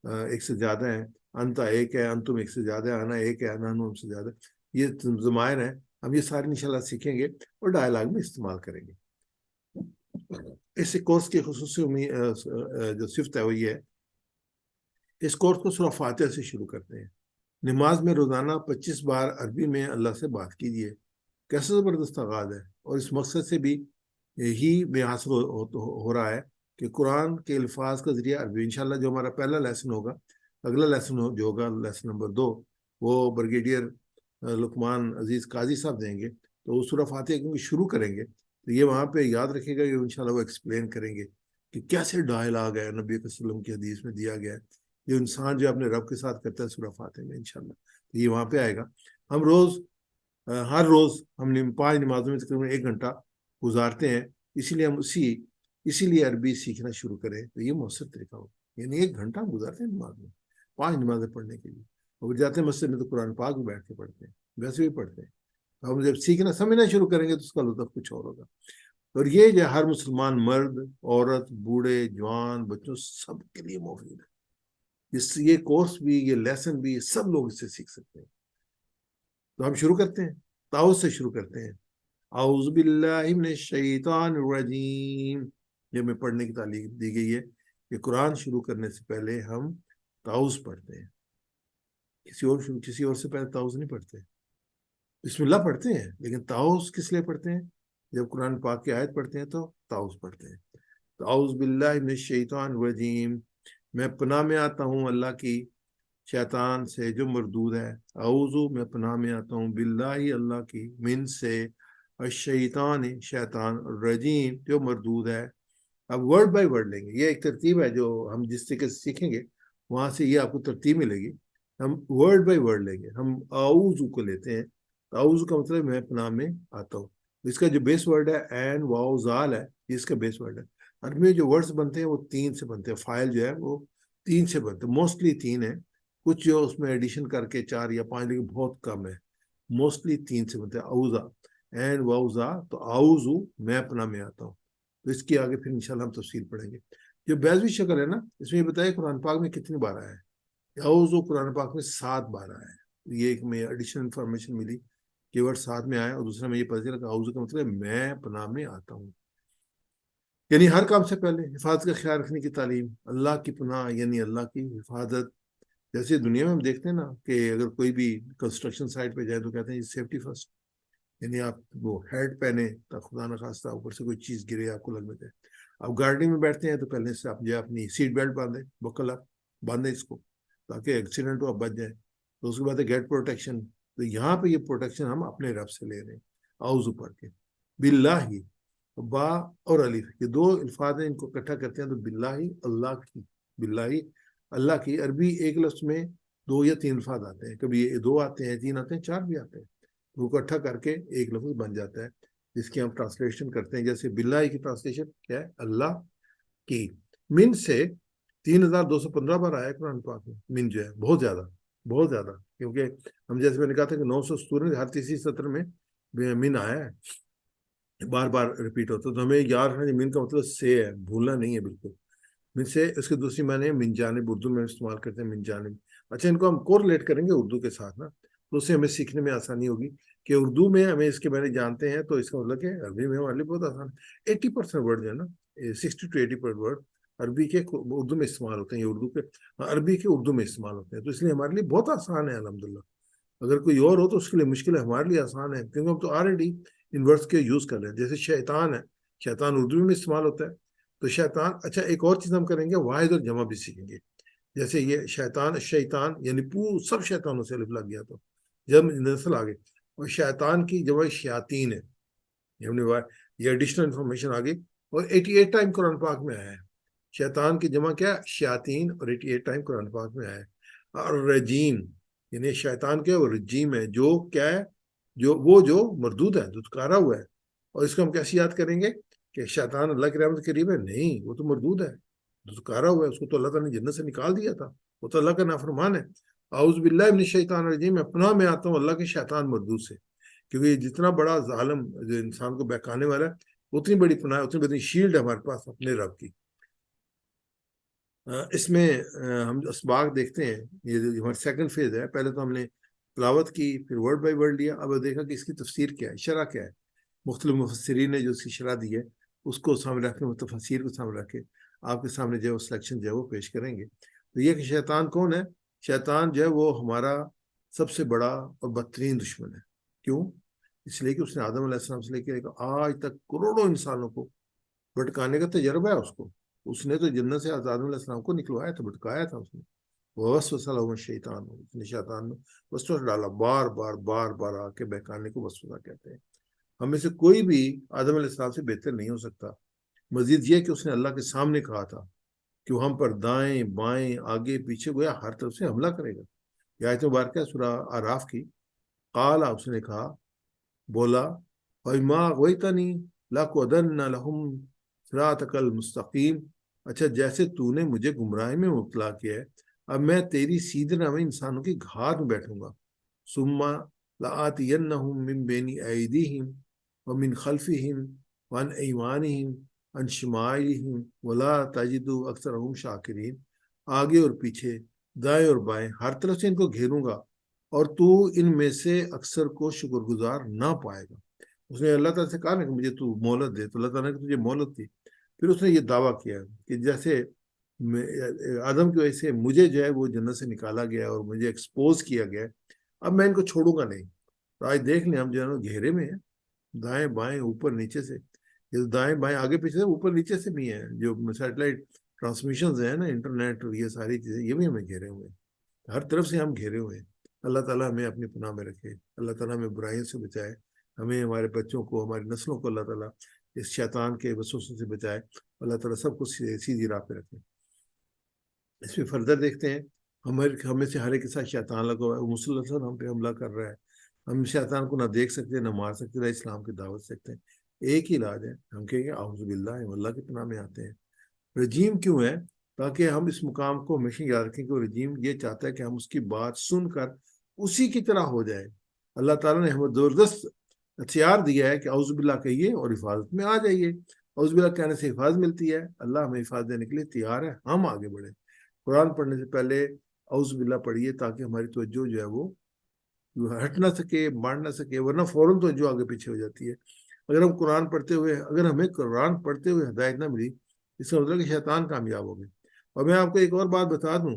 ایک سے زیادہ ہیں. انتا ایک ہے، انتم ایک سے زیادہ ہے، انا ایک ہے، انا ہم سے زیادہ، یہ ضمائر ہیں. ہم یہ سارے انشاءاللہ سیکھیں گے اور ڈائلاگ میں استعمال کریں گے. اس کورس کی خصوصی جو صفت ہے وہ یہ ہے، اس کورس کو سورہ فاتحہ سے شروع کرتے ہیں. نماز میں روزانہ 25 بار عربی میں اللہ سے بات کیجیے. کیسا زبردست آغاز ہے. اور اس مقصد سے بھی یہی بے حاصل ہو رہا ہے کہ قرآن کے الفاظ کا ذریعہ عربی. انشاءاللہ جو ہمارا پہلا لیسن ہوگا، اگلا لیسن جو ہوگا لیسن نمبر 2، وہ بریگیڈیئر لقمان عزیز قاضی صاحب دیں گے. تو وہ سورہ فاتحہ کیونکہ شروع کریں گے تو یہ وہاں پہ یاد رکھے گا کہ انشاءاللہ وہ ایکسپلین کریں گے کہ کیسے ڈائلاگ ہے نبی صلی اللہ علیہ وسلم کی حدیث میں دیا گیا ہے جو انسان جو اپنے رب کے ساتھ کرتا ہے سورہ فاتحہ میں. انشاءاللہ تو یہ وہاں پہ آئے گا. ہم ہر روز ہم 5 نمازوں میں تقریباً 1 گھنٹہ گزارتے ہیں. اسی لیے ہم اسی لیے عربی سیکھنا شروع کریں تو یہ مؤثر طریقہ ہو. یعنی 1 گھنٹہ ہم گزارتے ہیں نماز میں 5 نمازیں پڑھنے کے لیے. اور جاتے ہیں مسجد میں تو قرآن پاک میں بیٹھ کے پڑھتے ہیں، ویسے بھی پڑھتے ہیں. تو ہم جب سیکھنا سمجھنا شروع کریں گے تو اس کا لطف کچھ اور ہوگا. اور یہ جو ہر مسلمان مرد، عورت، بوڑھے، جوان، بچوں سب کے لیے مفید ہے. یہ کورس بھی، یہ لیسن بھی، سب لوگ اس سے سیکھ سکتے ہیں. تو ہم شروع کرتے ہیں، تعاوذ سے شروع کرتے ہیں. اعوذ باللہ من الشیطان الرجیم. یہ میں پڑھنے کی تعلیم دی گئی ہے کہ قرآن شروع کرنے سے پہلے ہم تعاوذ پڑھتے ہیں. کسی اور سے پہلے تعاوذ نہیں پڑھتے. بسم اللہ پڑھتے ہیں لیکن تعاوذ کس لیے پڑھتے ہیں؟ جب قرآن پاک کی آیت پڑھتے ہیں تو تعاوذ پڑھتے ہیں. تو اعوذ باللہ من الشیطان الرجیم، میں پناہ میں آتا ہوں اللہ کی شیطان سے جو مردود ہے. اعوذ، میں پناہ میں آتا ہوں، باللہ اللہ کی، من سے، الشیطان شیطان، الرجیم جو مردود ہے. اب ورڈ بائی ورڈ لیں گے. یہ ایک ترتیب ہے جو ہم جس طریقے سے سیکھیں گے وہاں سے یہ آپ کو ترتیب ملے گی. ہم ورڈ بائی ورڈ لیں گے. ہم اعوذ کو لیتے ہیں. اعوذ کا مطلب میں پناہ میں آتا ہوں. اس کا جو بیس ورڈ ہے این واو زال ہے، اس کا بیس ورڈ ہے. عربی میں جو ورڈز بنتے ہیں وہ 3 سے بنتے ہیں. فائل جو ہے وہ 3 سے بنتے ہیں. موسٹلی 3 ہے، کچھ جو اس میں ایڈیشن کر کے 4 یا 5 لیکن بہت کم ہے. موسٹلی 3 سے بنتے ہیں. اعوذہ این واو زا، تو اعوذ میں پناہ میں آتا ہوں. تو اس کی آگے پھر انشاءاللہ ہم تفصیل پڑھیں گے. جو بیضوی شکل ہے نا، اس میں یہ بتایا قرآن پاک میں کتنی بار آیا ہے. اعوذ قرآن پاک میں 7 بار آیا ہے. یہ ایک میں ایڈیشنل انفارمیشن ملی کہ ورڈ 7 میں آیا. اور دوسرا میں یہ پتہ چلا کہ اعوذ کا مطلب میں پناہ میں آتا ہوں. یعنی ہر کام سے پہلے حفاظت کا خیال رکھنے کی تعلیم، اللہ کی پناہ یعنی اللہ کی حفاظت. جیسے دنیا میں ہم دیکھتے ہیں نا کہ اگر کوئی بھی کنسٹرکشن سائٹ پہ جائے تو کہتے ہیں سیفٹی فرسٹ. یعنی آپ وہ ہیڈ پہنے تو خدا نخواستہ اوپر سے کوئی چیز گرے آپ کو لگ میں جائے. آپ گاڑی میں بیٹھتے ہیں تو پہلے سے آپ جو اپنی سیٹ بیلٹ باندھیں، بکل آپ باندھیں اس کو تاکہ ایکسیڈنٹ ہو آپ بچ جائیں. تو اس کے بعد ہے گیٹ پروٹیکشن. تو یہاں پہ یہ پروٹیکشن ہم اپنے رب سے لے رہے ہیں اعوذ پڑھ کے. باللہ، با اور الف یہ 2 الفاظ ہیں، ان کو اکٹھا کرتے ہیں تو باللہ اللہ کی. باللہ اللہ کی. عربی ایک لفظ میں 2 یا 3 الفاظ آتے ہیں. کبھی 2 آتے ہیں، 3 آتے ہیں، 4 بھی آتے ہیں. وہ اکٹھا کر کے ایک لفظ بن جاتا ہے جس کی ہم ٹرانسلیشن کرتے ہیں. جیسے باللہ کی ٹرانسلیشن کیا ہے؟ اللہ کی. من سے 3215 بار آیا ہے قرآن پاک میں. من جو ہے بہت زیادہ، بہت زیادہ، کیونکہ ہم جیسے میں نے کہا تھا کہ 900 سورہ ہر تیسری سطر میں من آیا ہے، بار بار ریپیٹ ہوتا ہے. تو ہمیں یاد رکھنا من کا مطلب سے ہے، بھولنا نہیں ہے بالکل. من سے اس کے دوسری معنی من جانب، اردو میں استعمال کرتے ہیں من جانب. اچھا، ان کو ہم کوریلیٹ کریں گے اردو کے ساتھ نا، تو اس سے ہمیں سیکھنے میں آسانی ہوگی کہ اردو میں ہمیں اس کے بارے جانتے ہیں تو اس کا مطلب کہ عربی میں ہمارے لیے بہت آسان ہے. 80% ورڈ جو ہے نا، 60 to 80% ورڈ عربی کے اردو میں استعمال ہوتے ہیں. یہ اردو کے عربی کے اردو میں استعمال ہوتے ہیں. تو اس لیے ہمارے لیے بہت آسان ہے الحمدللہ. اگر کوئی اور ہو تو اس کے لیے مشکل ہے، ہمارے لیے آسان ہے کیونکہ ہم تو آلریڈی ان ورڈس کے یوز کر رہے ہیں. جیسے شیطان ہے، شیطان اردو میں استعمال ہوتا ہے. تو شیطان. اچھا، ایک اور چیز ہم کریں گے، واحد اور جمع بھی سیکھیں گے. جیسے یہ شیطان یعنی سب شیطانوں سے الف لگ گیا تو جب نسل آگے. اور شیطان کی جمع شیاطین ہے، یہ ایڈیشنل انفارمیشن آگے. اور 88 ٹائم قرآن پاک میں آیا ہے. شیطان کی جمع کیا؟ شیاطین. اور 88 ٹائم قرآن پاک میں آیا ہے. اور رجیم یعنی شیطان کیا؟ وہ رجیم ہے جو کیا ہے؟ جو مردود ہے، جو اتکارا ہوا ہے. اور اس کو ہم کیسے یاد کریں گے کہ شیطان اللہ کی رحمت کے قریب ہے؟ نہیں، وہ تو مردود ہے، اتکارا ہوا ہے. اس کو تو اللہ تعالیٰ نے جنت سے نکال دیا تھا، وہ تو اللہ کا نافرمان ہے. اعوذ باللہ من الشیطان الرجیم، میں پناہ میں آتا ہوں اللہ کے شیطان مردود سے. کیونکہ یہ جتنا بڑا ظالم جو انسان کو بہکانے والا ہے، اتنی بڑی پناہ، اتنی بڑی شیلڈ ہے ہمارے پاس اپنے رب کی. اس میں ہم اسباق دیکھتے ہیں، یہ جو ہمارا سیکنڈ فیز ہے، پہلے تو ہم نے تلاوت کی، پھر ورڈ بائی ورڈ لیا، اب دیکھا کہ اس کی تفسیر کیا ہے، شرح کیا ہے، مختلف مفسرین نے جو اس کی شرح دی ہے اس کو سامنے رکھ کے، تفسیر کو سامنے رکھ کے آپ کے سامنے جو ہے وہ سلیکشن جو ہے وہ پیش کریں گے۔ تو یہ کہ شیطان کون ہے؟ شیطان جو ہے وہ ہمارا سب سے بڑا اور بدترین دشمن ہے۔ کیوں؟ اس لیے کہ اس نے آدم علیہ السلام سے لے کے آج تک کروڑوں انسانوں کو بھٹکانے کا تجربہ ہے اس نے تو جنت سے آدم علیہ السلام کو نکلوایا تھا، بھٹکایا تھا اس نے۔ وسوسہ لہم الشیطان، اس نے شیطان نے وسوسہ ڈالا، بار بار بار بار آ کے بہکانے کو وسوسہ کہتے ہیں۔ ہم میں سے کوئی بھی آدم علیہ السلام سے بہتر نہیں ہو سکتا۔ مزید یہ کہ اس نے اللہ کے سامنے کہا تھا کہ وہ ہم پر دائیں بائیں آگے پیچھے گویا ہر طرف سے حملہ کرے گا۔ یہ آیت مبارکہ سورہ اعراف کی۔ قال، اس نے کہا، بولا، وَإِمَّا أَغْوَيْتَنِي لَأَقْعُدَنَّ لَهُمْ صِرَاطَكَ الْمُسْتَقِيمَ، اچھا جیسے تو نے مجھے گمراہی میں مبتلا کیا ہے، اب میں تیری سیدھے راہ میں انسانوں کی گھاٹ میں بیٹھوں گا۔ ثُمَّ لَآتِيَنَّهُم مِّن بَيْنِ أَيْدِيهِمْ وَمِنْ خَلْفِهِمْ وَعَنْ أَيْمَانِهِمْ عَنْ شِمَائِلِهِمْ وَلَا تَجِدُ أَكْثَرَهُمْ شَاكِرِينَ، آگے اور پیچھے، دائیں اور بائیں، ہر طرف سے ان کو گھیروں گا اور تو ان میں سے اکثر کو شکر گزار نہ پائے گا۔ اس نے اللہ تعالیٰ سے کہا نا کہ مجھے تو مہلت دے، تو اللہ تعالیٰ نے تجھے مہلت دی۔ پھر اس نے یہ دعویٰ کیا کہ جیسے آدم کی وجہ سے مجھے جو ہے وہ جنت سے نکالا گیا اور مجھے ایکسپوز کیا گیا، اب میں ان کو چھوڑوں گا نہیں۔ تو آج دیکھ لیں ہم جو ہے نا گھیرے میں ہیں، دائیں بائیں اوپر نیچے سے، یہ دائیں بائیں آگے پیچھے سے، اوپر نیچے سے بھی ہیں، جو سیٹلائٹ ٹرانسمیشنز ہیں نا، انٹرنیٹ اور یہ ساری چیزیں، یہ بھی ہمیں گھیرے ہوئے ہیں، ہر طرف سے ہم گھیرے ہوئے ہیں۔ اللہ تعالیٰ ہمیں اپنی پناہ میں رکھے، اللہ تعالیٰ ہمیں برائیوں سے بچائے، ہمیں ہمارے بچوں کو، ہماری نسلوں کو اللہ تعالیٰ اس شیطان کے وسوسوں سے بچائے، اللہ تعالیٰ سب کو سیدھی راہ پہ رکھے۔ اس میں فردر دیکھتے ہیں، ہمیں سے ہر ایک کے ساتھ شیطان لگا ہوا ہے، وہ مسلسل ہم پہ حملہ کر رہا ہے۔ ہم شیطان کو نہ دیکھ سکتے، نہ مار سکتے، نہ اسلام کی دعوت سکتے ہیں۔ ایک ہی علاج ہے، ہم کہیں گے اعوذ باللہ، ہم اللہ کی پناہ میں آتے ہیں۔ رجیم کیوں ہے؟ تاکہ ہم اس مقام کو ہمیشہ یاد رکھیں کہ وہ رجیم یہ چاہتا ہے کہ ہم اس کی بات سن کر اسی کی طرح ہو جائے۔ اللہ تعالیٰ نے ہمیں زبردست ہتھیار دیا ہے کہ اعوذ باللہ کہیے اور حفاظت میں آ جائیے۔ اعوذ باللہ کہنے سے حفاظت ملتی ہے، اللہ ہمیں حفاظت دینے کے لیے تیار ہے، ہم آگے بڑھیں۔ قرآن پڑھنے سے پہلے اعوذ باللہ پڑھیے تاکہ ہماری توجہ جو ہے وہ ہٹ نہ سکے، مار نہ سکے، ورنہ فوراً توجہ آگے پیچھے ہو جاتی ہے۔ اگر ہم قرآن پڑھتے ہوئے، اگر ہمیں قرآن پڑھتے ہوئے ہدایت نہ ملی، اس کا مطلب کہ شیطان کامیاب ہو گئے۔ اور میں آپ کو ایک اور بات بتا دوں،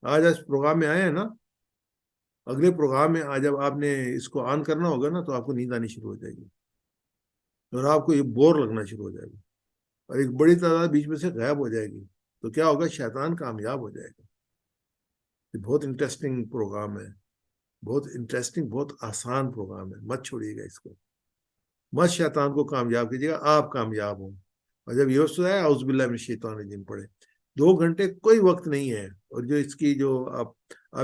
آج اس پروگرام میں آئے ہیں نا، اگلے پروگرام میں آج جب آپ نے اس کو آن کرنا ہوگا نا تو آپ کو نیند آنی شروع ہو جائے گی اور آپ کو یہ بور لگنا شروع ہو جائے گا اور ایک بڑی تعداد بیچ میں سے غائب ہو جائے گی، تو کیا ہوگا؟ شیطان کامیاب ہو جائے گا۔ یہ بہت انٹرسٹنگ پروگرام ہے، بہت انٹرسٹنگ، بہت آسان پروگرام ہے، مت چھوڑیے گا اس کو، مت شیطان کو کامیاب کیجیے گا، آپ کامیاب ہوں۔ اور جب یہ وقت ہے اعوذ باللہ من الشیطان الرجیم پڑھے، 2 گھنٹے کوئی وقت نہیں ہے، اور جو اس کی جو آپ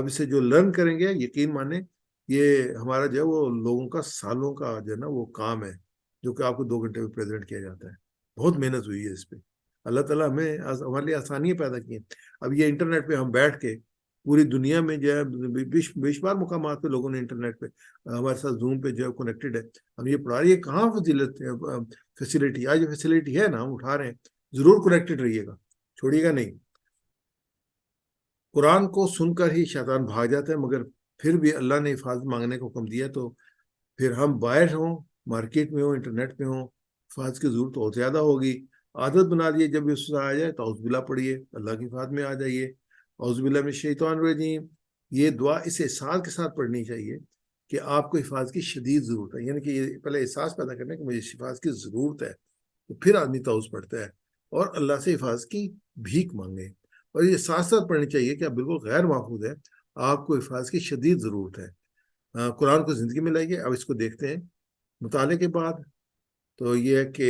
اسے جو لرن کریں گے، یقین مانیں یہ ہمارا جو ہے وہ لوگوں کا سالوں کا جو ہے نا وہ کام ہے، جو کہ آپ کو 2 گھنٹے میں پریزنٹ کیا جاتا ہے۔ بہت محنت ہوئی ہے اس پہ، اللہ تعالیٰ ہمارے لیے آسانیاں پیدا کی ہیں۔ اب یہ انٹرنیٹ پہ ہم بیٹھ کے پوری دنیا میں جو ہے بیش بار مقامات پہ لوگوں نے انٹرنیٹ پہ ہمارے ساتھ زوم پہ جو ہے کنیکٹڈ ہے، ہم یہ پڑھا رہی ہے، کہاں فیسلٹی آج فیسلٹی ہے نا، ہم اٹھا رہے ہیں، ضرور کنیکٹڈ رہیے گا، چھوڑیے گا نہیں۔ قرآن کو سن کر ہی شیطان بھاگ جاتا ہے، مگر پھر بھی اللہ نے حفاظت مانگنے کا حکم دیا، تو پھر ہم باہر ہوں، مارکیٹ میں ہوں، انٹرنیٹ پہ ہوں، حفاظت کی ضرورت اور زیادہ ہوگی۔ عادت بنا لیے، جب اس سے آ جائے تو اعوذ باللہ پڑھیے، اللہ کی حفاظت میں آ جائیے۔ اعوذ باللہ من الشیطان الرجیم، یہ دعا اس احساس کے ساتھ پڑھنی چاہیے کہ آپ کو حفاظت کی شدید ضرورت ہے، یعنی کہ یہ پہلے احساس پیدا کرنا کہ مجھے حفاظت کی ضرورت ہے، تو پھر آدمی تعوذ پڑھتا ہے اور اللہ سے حفاظت کی بھیک مانگے۔ اور یہ ساتھ ساتھ پڑھنی چاہیے کہ آپ بالکل غیر محفوظ ہے، آپ کو حفاظت کی شدید ضرورت ہے۔ قرآن کو زندگی میں لائیے۔ اب اس کو دیکھتے ہیں مطالعے کے بعد، تو یہ ہے کہ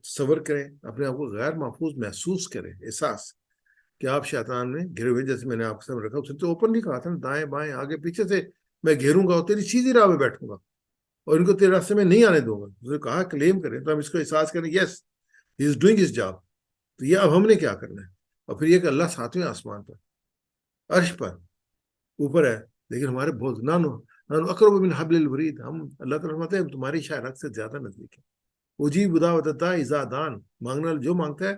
تصور کریں، اپنے آپ کو غیر محفوظ محسوس کریں، احساس کہ آپ شیطان میں گھرے ہوئے، جیسے میں نے آپ کے سامنے رکھا، اس نے تو اوپن نہیں کہا تھا نا، دائیں بائیں آگے پیچھے سے میں گھیروں گا اور تیری سیدھی راہ میں بیٹھوں گا اور ان کو تیرے راستے میں نہیں آنے دوں گا۔ اس نے کہا کلیم کریں، تو ہم اس کو احساس کریں، یس ہی از ڈوئنگ ہز جاب۔ تو یہ اب ہم نے کیا کرنا ہے؟ اور پھر یہ کہ اللہ 7ویں آسمان پر، عرش پر اوپر ہے، لیکن ہمارے بہت اقرب من حبل الورید، ہم اللہ تعالیٰ فرماتے ہیں تمہاری شاعرت سے زیادہ نزدیک ہے۔ اجیب دعوت الداع اذا دعان، مانگنا جو مانگتا ہے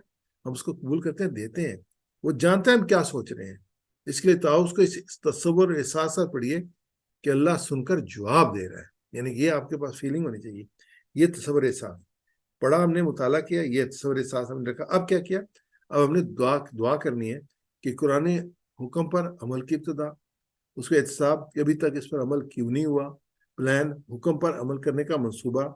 ہم اس کو قبول کرتے ہیں، دیتے ہیں۔ وہ جانتا ہے ہم کیا سوچ رہے ہیں. اس کے لیے تعاوض کو اس تصور احساس پڑھیے کہ اللہ سن کر جواب دے رہا ہے. یعنی یہ آپ کے پاس فیلنگ ہونی چاہیے. یہ تصور احساس پڑھا ہم نے, مطالعہ کیا, یہ تصور احساس ہم نے رکھا. اب کیا کیا؟ اب ہم نے دعا کرنی ہے کہ قرآن حکم پر عمل کی ابتدا, اس کا احتساب کہ ابھی تک اس پر عمل کیوں نہیں ہوا, پلان حکم پر عمل کرنے کا منصوبہ,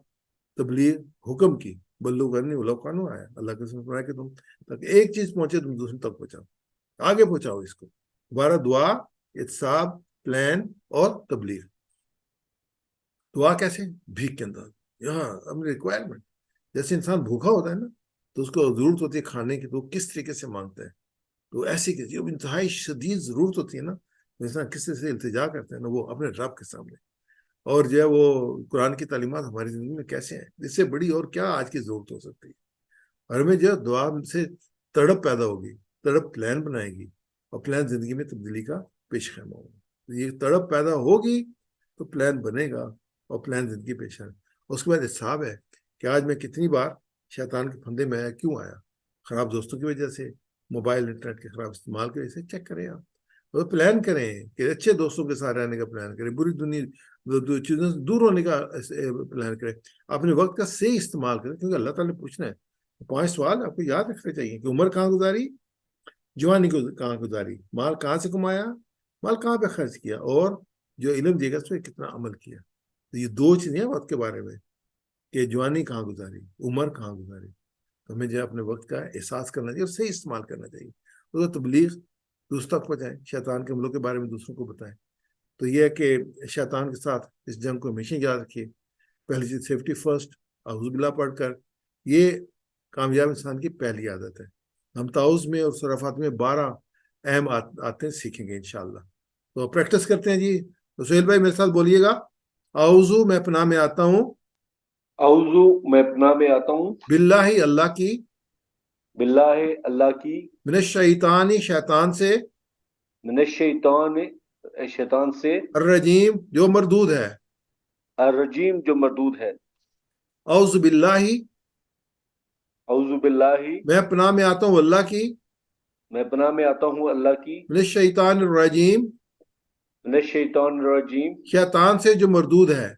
تبلیغ حکم کی بلو کرنی ولو قانون آیا. اللہ کے سمجھ پڑا کہ تم تک ایک چیز پہنچے تم دوسرے تک پہنچاؤ, آگے پہنچاؤ اس کو. دوبارہ دعا, احتساب, پلان اور تبلیغ. دعا کیسے؟ بھیک کے اندر, یہاں ہم ریکوائرمنٹ. جیسے انسان بھوکا ہوتا ہے نا تو اس کو ضرورت ہوتی ہے کھانے کی, تو کس طریقے سے مانگتا ہے. تو ایسی جب انتہائی شدید ضرورت ہوتی ہے نا تو انسان کس طرح سے التجا کرتا ہے نا, وہ اپنے رب کے سامنے. اور جو ہے وہ قرآن کی تعلیمات ہماری زندگی میں کیسے ہیں, اس سے بڑی اور کیا آج کی ضرورت ہو سکتی ہے. اور ہمیں جو دعا سے تڑپ پیدا ہوگی, تڑپ پلان بنائے گی, اور پلان زندگی میں تبدیلی کا پیش خیمہ ہوگا. یہ تڑپ پیدا ہوگی تو پلان بنے گا, اور پلان زندگی پیش ہے. اس کے بعد حساب ہے کہ آج میں کتنی بار شیطان کے پھندے میں آیا, کیوں آیا؟ خراب دوستوں کی وجہ سے, موبائل انٹرنیٹ کے خراب استعمال کی وجہ سے. چیک کریں آپ, وہ پلان کریں کہ اچھے دوستوں کے ساتھ رہنے کا پلان کریں, بری دنیا چیزوں سے دور ہونے کا پلان کریں, اپنے وقت کا صحیح استعمال کریں, کیونکہ اللہ تعالیٰ نے پوچھنا ہے. 5 سوال آپ کو یاد رکھنے چاہیے کہ عمر کہاں گزاری, جوانی کو کہاں گزاری, مال کہاں سے کمایا, مال کہاں پہ خرچ کیا, اور جو علم دے گا اس پہ کتنا عمل کیا. تو یہ 2 چیزیں ہیں وقت کے بارے میں کہ جوانی کہاں گزاری, عمر کہاں گزاری. تو ہمیں جو اپنے وقت کا احساس کرنا چاہیے اور صحیح استعمال کرنا چاہیے. تو تبلیغ دوسروں تک پہنچائیں, شیطان کے عملوں کے بارے میں دوسروں کو بتائیں. تو یہ ہے کہ شیطان کے ساتھ اس جنگ کو ہمیشہ یاد رکھیے. پہلی چیز سیفٹی فرسٹ, اعوذ باللہ پڑھ کر, یہ کامیاب انسان کی پہلی عادت ہے. ہم تعوذ میں اور صرفات میں 12 اہم آتے سیکھیں گے انشاءاللہ. تو پریکٹس کرتے ہیں جی. تو سہیل بھائی میرے ساتھ بولیے گا, اعوذ میں پناہ میں آتا ہوں, اعوذ میں پناہ میں آتا ہوں باللہ اللہ کی, باللہ اللہ کی, من الشیطان شیطان سے, من الشیطان شیطان سے, الرجیم جو مردود ہے, الرجیم جو مردود ہے. اعوذ باللہ اعوذ باللہ میں پناہ میں آتا ہوں اللہ کی, میں پناہ میں آتا ہوں اللہ کی, من الشیطان الرجیم من الشیطان الرجیم شیطان سے جو مردود ہے.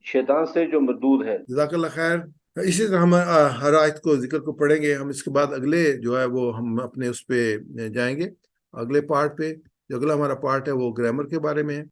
شیطان سے جو مردود ہے. جزاک اللہ خیر. اسی طرح ہم ہر آیت کو ذکر کو پڑھیں گے. ہم اس کے بعد اگلے جو ہے وہ ہم اپنے اس پہ جائیں گے, اگلے پارٹ پہ. جو اگلا ہمارا پارٹ ہے وہ گرامر کے بارے میں ہے.